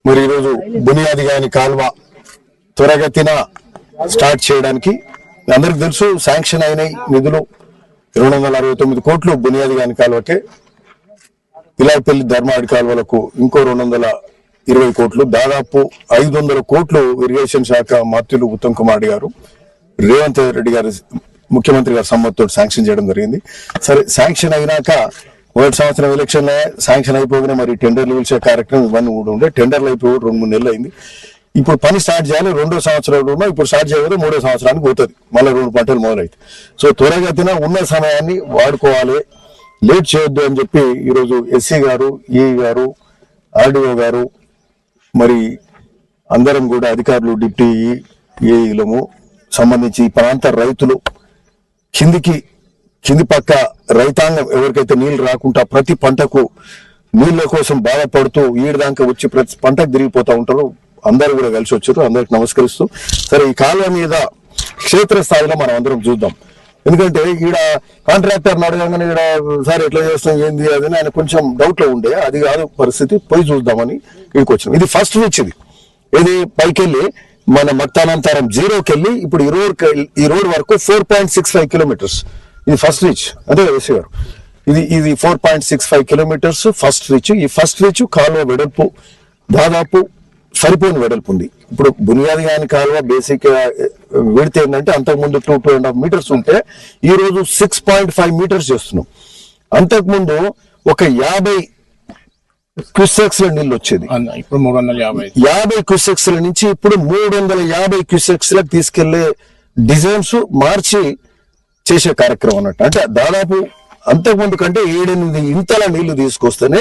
మరి ఈరోజు బునియాదిగాని కాల్వ త్వరగతిన స్టార్ట్ చేయడానికి అందరికి తెలుసు శాంక్షన్ అయిన నిధులు 269 కోట్లు బునియాదిగాని కాల్వకే, పిలాపల్లి ధర్మాడి కాల్వలకు ఇంకో 220 కోట్లు, దాదాపు 500 కోట్లు ఇరిగేషన్ శాఖ మంత్రులు ఉత్తమ్ కుమార్ గారు, రేవంత్ రెడ్డి గారు ముఖ్యమంత్రి గారి సమ్మతితో శాంక్షన్ చేయడం జరిగింది. సరే, శాంక్షన్ అయినాక మొదటి సంవత్సరం ఎలక్షన్ శాంక్షన్ అయిపోగానే మరి టెండర్లు పిలిచే కార్యక్రమం ఇవన్నీ కూడా ఉండే. టెండర్లు అయిపోయి 2-3 నెలలు అయింది. ఇప్పుడు పని స్టార్ట్ చేయాలి. 2వ సంవత్సరంలో ఇప్పుడు స్టార్ట్ చేయకపోతే 3వ సంవత్సరానికి పోతుంది, మళ్ళీ 2 పంటలు మొదలైతే. సో త్వరగతిన ఉన్న సమయాన్ని వాడుకోవాలి, లేట్ చేయొద్దు అని చెప్పి ఈరోజు ఎస్సీ గారు, ఈ గారు, ఆర్డీఓ గారు, మరి అందరం కూడా అధికారులు, డిప్టీ ఏఈలము సంబంధించి ఈ ప్రాంత రైతులు కింది పక్క రైతాంగం ఎవరికైతే నీళ్లు రాకుండా ప్రతి పంటకు నీళ్ల కోసం బాధపడుతూ ఈడదాకా వచ్చి ప్రతి పంటకు తిరిగిపోతూ ఉంటారు. అందరూ కూడా కలిసి వచ్చారు. అందరికి నమస్కరిస్తూ, సరే ఈ కాలువ మీద క్షేత్రస్థాయిలో మనం అందరం చూద్దాం. ఎందుకంటే ఈడ కాంట్రాక్టర్ అడగగానే ఈడ సార్ ఎట్లా చేస్తాం ఏంది అది ఆయన కొంచెం డౌట్ లో ఉండే, అది కాదు పరిస్థితి, పోయి చూద్దామని ఇక్కడికి వచ్చాం. ఇది ఫస్ట్ రీచ్, ఇది పైకెళ్ళి మన మక్తానంతరం 0కి వెళ్ళి ఇప్పుడు ఈ రోడ్ వరకు 4.65 కిలోమీటర్స్. ఇది ఫస్ట్ రీచ్, అంతే కదా ఎస్సీ గారు? ఇది 4.65 కిలోమీటర్స్ ఫస్ట్ రీచ్. ఈ ఫస్ట్ రీచ్ కాలువ వెడల్పు దాదాపు సరిపోయిన వెడల్పు ఉంది. ఇప్పుడు బునియాదిగాని కాలువ బేసిక్ విడితే ఏంటంటే అంతకుముందు 2.5 మీటర్స్ ఉంటే ఈ రోజు 6.5 మీటర్స్ చేస్తున్నాం. అంతకుముందు ఒక 50 క్యూసెక్స్ లో నీళ్ళు వచ్చేది, ఇప్పుడు 350 క్యూసెక్స్ నుంచి ఇప్పుడు 350 క్యూసెక్స్ లకు తీసుకెళ్లే డిజైన్స్ మార్చి చేసే కార్యక్రమం అన్నట్టు. అంటే దాదాపు అంతకుముందు కంటే 7-8 ఇంతల నీళ్లు తీసుకొస్తేనే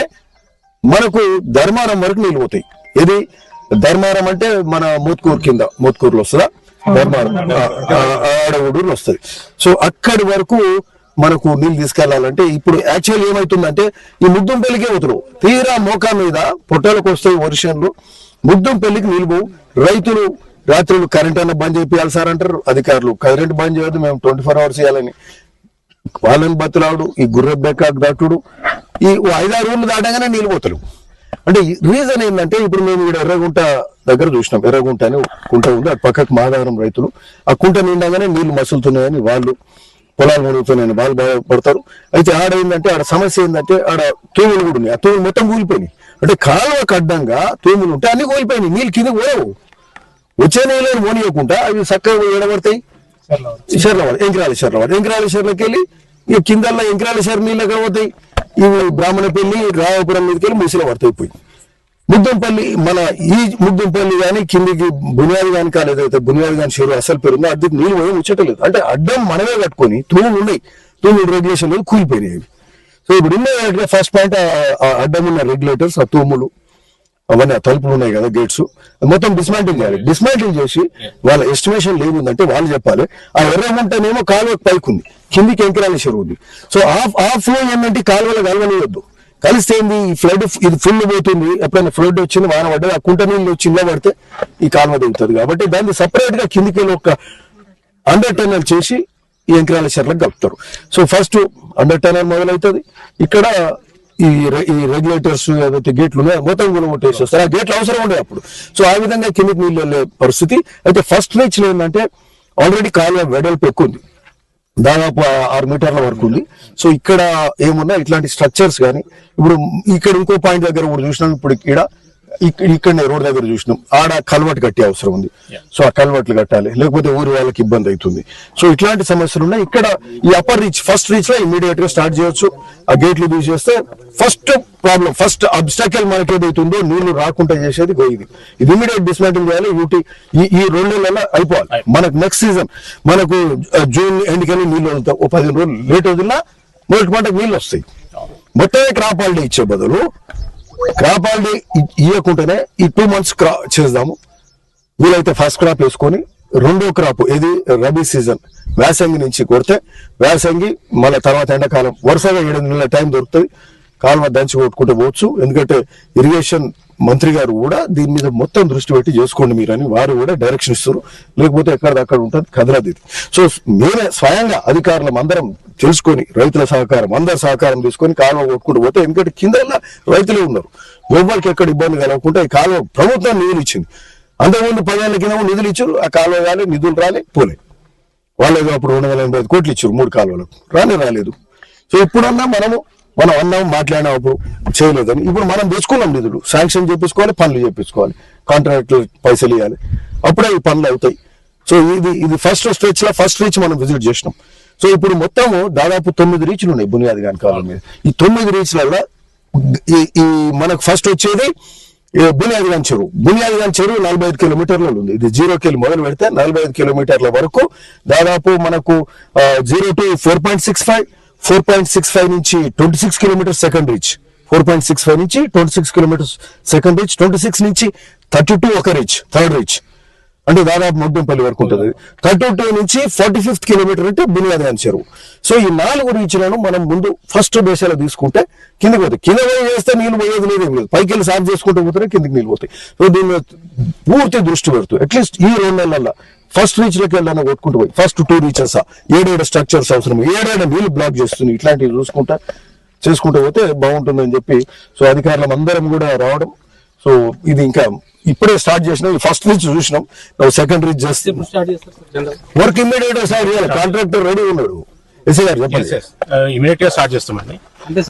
మనకు ధర్మారం వరకు నీళ్ళు పోతాయి. ఇది ధర్మారం అంటే మన మోత్కూరులో వస్తుందా, ధర్మారం ఆడగూడూరులో వస్తుంది. సో అక్కడి వరకు మనకు నీళ్ళు తీసుకెళ్లాలంటే ఇప్పుడు యాక్చువల్ ఏమైతుందంటే ఈ ముద్దంపల్లికే పోతురు, తీరా మోకా మీద పొట్టాలకు వస్తాయి వర్షన్లు, ముద్దంపల్లికి నీళ్ళు పోవు. రైతులు రాత్రులు కరెంట్ అన్న బంద్ చేయాలి సార్ అంటారు అధికారులు. కరెంట్ బంద్ చేయొద్దు, మేము 24 hours ఇవ్వాలని వాళ్ళని బతులాడు, ఈ గుర్రె బెక్కాకు దాటుడు, ఈ 5-6 ఊళ్ళు దాటగానే నీళ్ళు పోతారు. అంటే రీజన్ ఏంటంటే ఇప్పుడు మేము ఇక్కడ ఎర్రగుంట దగ్గర చూసినాం. ఎర్రగుంట అని కుంట ఉంది, అటు పక్కకు మాదావరం రైతులు, ఆ కుంట నిండగానే నీళ్లు మసులుతున్నాయని వాళ్ళు, పొలాలు మునుగుతున్నాయని వాళ్ళు బాధపడతారు. అయితే ఆడ ఏంటంటే ఆడ సమస్య ఏంటంటే ఆడ తూములు కూడా ఉన్నాయి. ఆ తూములు మొత్తం కూలిపోయినాయి. అంటే కాలువకు అడ్డంగా తూములు ఉంటే అన్ని కూలిపోయినాయి, నీళ్ళు కింద పోలేవు. వచ్చే నీళ్ళు పోనీయకుండా అవి చక్కగా ఏడబడతాయి. ఎంకరాలేశ్వర్లకి వెళ్ళి ఇక కిందల్లా ఎంకరాలేశ్వర నీళ్ళు ఎక్కడ పోతాయి, ఇవి బ్రాహ్మణపల్లి రావపురం మీదకి వెళ్ళి ముసిలో పడతాయి. పోయి ముద్దంపల్లి, మన ఈ ముద్దంపల్లి కానీ కిందికి బునియాది కానీ కాలేదైతే బునియాది కానీ చెరువు అసలు పేరుందో అది నీళ్ళు పోయి ముచ్చటలేదు. అంటే అడ్డం మనమే కట్టుకొని తూములు ఉన్నాయి, తూములు రెగ్యులేషన్ కూలిపోయినాయి. సో ఇప్పుడు ఉన్న ఫస్ట్ పాయింట్ అడ్డం ఉన్న రెగ్యులేటర్స్, ఆ తూములు అవన్నీ తలుపులు ఉన్నాయి కదా, గేట్స్ మొత్తం డిస్మాంటిల్ చేయాలి. డిస్మాంటిల్ చేసి వాళ్ళ ఎస్టిమేషన్ ఏముందంటే వాళ్ళు చెప్పాలి. ఆ ఎర్రగుంటనేమో కాలువకు పైకి ఉంది, కిందికి ఎంకరాలేశ్వరం ఉంది. సో ఆ ఫ్లో ఏంటంటే కాలువలో కలవనియొద్దు. కలిస్తే ఏంది, ఈ ఫ్లడ్ ఇది ఫుల్ పోతుంది. ఎప్పుడైనా ఫ్లడ్ వచ్చింది, వాన పడ్డది, ఆ కుంట నీళ్ళు వచ్చి ఇళ్ళ పడితే ఈ కాలువ దిగుతుంది. కాబట్టి దాన్ని సపరేట్ గా కిందికి వెళ్ళి ఒక అండర్ టనల్ చేసి ఈ ఎంకరాలేశ్వర్లకు కలుపుతారు. సో ఫస్ట్ అండర్ టనల్ మొదలవుతుంది. ఇక్కడ ఈ రెగ్యులేటర్స్ ఏదైతే గేట్లు ఉన్నాయో మొత్తం గుణముట్టేసేస్తారు. ఆ గేట్లు అవసరం ఉండే అప్పుడు. సో ఆ విధంగా కిందికి నీళ్ళు వెళ్ళే పరిస్థితి. అయితే ఫస్ట్ రీచ్ లో ఏంటంటే ఆల్రెడీ కాలువ వెడల్పు ఎక్కువ ఉంది, దాదాపు 6 మీటర్ల వరకు ఉంది. సో ఇక్కడ ఏమున్నా ఇట్లాంటి స్ట్రక్చర్స్ కానీ, ఇప్పుడు ఇక్కడ ఇంకో పాయింట్ దగ్గర కూడా చూసినాం. ఇప్పుడు ఇక్కడనే రోడ్ దగ్గర చూసినాం, ఆడ కల్వర్ట్ కట్టే అవసరం ఉంది. సో ఆ కల్వర్ట్లు కట్టాలి, లేకపోతే ఊరి వాళ్ళకి ఇబ్బంది అవుతుంది. సో ఇట్లాంటి సమస్యలు ఉన్నాయి. ఇక్కడ ఈ అప్పర్ రీచ్ ఫస్ట్ రీచ్ లో ఇమీడియట్ గా స్టార్ట్ చేయొచ్చు. ఆ గేట్లు తీసేస్తే ఫస్ట్ ప్రాబ్లం, ఫస్ట్ అబ్స్టాకిల్ మనకి ఏదైతుందో నీళ్లు రాకుండా చేసేది ఇది ఇమీడియట్ డిస్మాంటిల్ చేయాలి. ఈ 2 నెలల్లో అయిపోవాలి. మనకు నెక్స్ట్ సీజన్ మనకు జూన్ ఎండ్కని నీళ్లు వదులుతాం. 15 రోజులు లేట్ వదిలినా మొదటి పంటకు నీళ్ళు వస్తాయి. మొత్తమే క్రాప్ హాలిడే ఇచ్చే బదులు క్రాప్ హాలిడే ఇవ్వకుండానే ఈ 2 months చేద్దాము. వీలైతే ఫస్ట్ క్రాప్ వేసుకొని 2వ క్రాప్ ఇది రబీ సీజన్ వేసంగి నుంచి కొడితే వేసంగి, మళ్ళీ తర్వాత ఎండాకాలం వరుసగా 7 నెలల టైం దొరుకుతుంది. కాలువ దంచి కొట్టుకుంటూ పోవచ్చు. ఎందుకంటే ఇరిగేషన్ మంత్రి గారు కూడా దీని మీద మొత్తం దృష్టి పెట్టి చేసుకోండి మీరు అని వారు కూడా డైరెక్షన్ ఇస్తారు. లేకపోతే ఎక్కడిదక్కడ ఉంటుంది కదలది. సో మేమే స్వయంగా అధికారులం అందరం తెలుసుకొని రైతుల సహకారం అందరి సహకారం తీసుకొని కాలువ కొట్టుకుంటూ పోతే, ఎందుకంటే కింద రైతులే ఉన్నారు, ఎవరికి ఎక్కడ ఇబ్బంది కలగకుండా ఈ కాలువ ప్రభుత్వం నిధులు ఇచ్చింది. అంతకుముందు 10 ఏళ్ల కింద నిధులు ఇచ్చారు, ఆ కాలువ కానీ నిధులు రాలే పోలే. వాళ్ళు అప్పుడు 285 కోట్లు ఇచ్చారు 3 కాలువలకు, రాలేదు. సో ఇప్పుడన్నా మనం అన్నాం మాట్లాడినాం, అప్పుడు చేయలేదని. ఇప్పుడు మనం తెచ్చుకున్నాం నిధులు, శాంక్షన్ చేపించుకోవాలి, పనులు చేపించుకోవాలి, కాంట్రాక్ట్లు పైసలు ఇవ్వాలి, అప్పుడే ఈ పనులు అవుతాయి. సో ఇది ఫస్ట్ స్ట్రెచ్ లో ఫస్ట్ రీచ్ మనం విజిట్ చేసినాం. సో ఇప్పుడు మొత్తము దాదాపు 9 రీచ్లు ఉన్నాయి బునియాది గాని కాలం మీద. ఈ 9 రీచ్లలో ఈ మనకు ఫస్ట్ వచ్చేది బునియాది గాని చెరువు. బునియాది గాని చెరువు 45 కిలోమీటర్లలో ఉంది. ఇది 0 కెళ్ళి మొదలు పెడితే 45 కిలోమీటర్ల వరకు దాదాపు మనకు 0 to 4.65 నుంచి 26 కిలోమీటర్స్ సెకండ్ రీచ్, 4.65 నుంచి 26 కిలోమీటర్స్ సెకండ్ రీచ్, 26 నుంచి 32 ఒక రీచ్ థర్డ్ రీచ్, అంటే దాదాపు ముగ్గుంపల్లి వరకు ఉంటుంది. 32 నుంచి 45th కిలోమీటర్ అంటే బునియాది గాని చెరువు. సో ఈ 4 రీచ్లను మనం ముందు ఫస్ట్ దేశాలు తీసుకుంటే కిందకి పోతాయి. కింద పోయి చేస్తే నీళ్ళు పోయేది లేదు, పైకి వెళ్ళి సాఫ్ చేసుకుంటూ పోతే కిందకి నీళ్ళు పోతాయి. సో దీని మీద పూర్తి దృష్టి పెడుతూ అట్లీస్ట్ ఈ 2 నెలల్లో ఫస్ట్ రీచ్ లకి వెళ్ళాలని కొట్టుకుంటూ పోయి ఫస్ట్ 2 రీచెస్ ఏడేడు స్ట్రక్చర్స్ అవసరం, ఏడేడు నీళ్లు బ్లాక్ చేస్తుంది, ఇట్లాంటివి చేసుకుంటూ పోతే బాగుంటుందని చెప్పి సో అధికారులం అందరం కూడా రావడం. సో ఇది ఇంకా ఇప్పుడే స్టార్ట్ చేసినాం. ఫస్ట్ రీచ్ చూసినాం, సెకండ్ రీచ్ చేస్తే వర్క్ ఇమ్మీడియట్ గా స్టార్ట్ చేయాలి. కాంట్రాక్టర్ రెడీ ఉన్నాడు. ఎస్ఐ గారు చెప్పండి. ఇమీడియట్ గా స్టార్ట్ చేస్తామండి.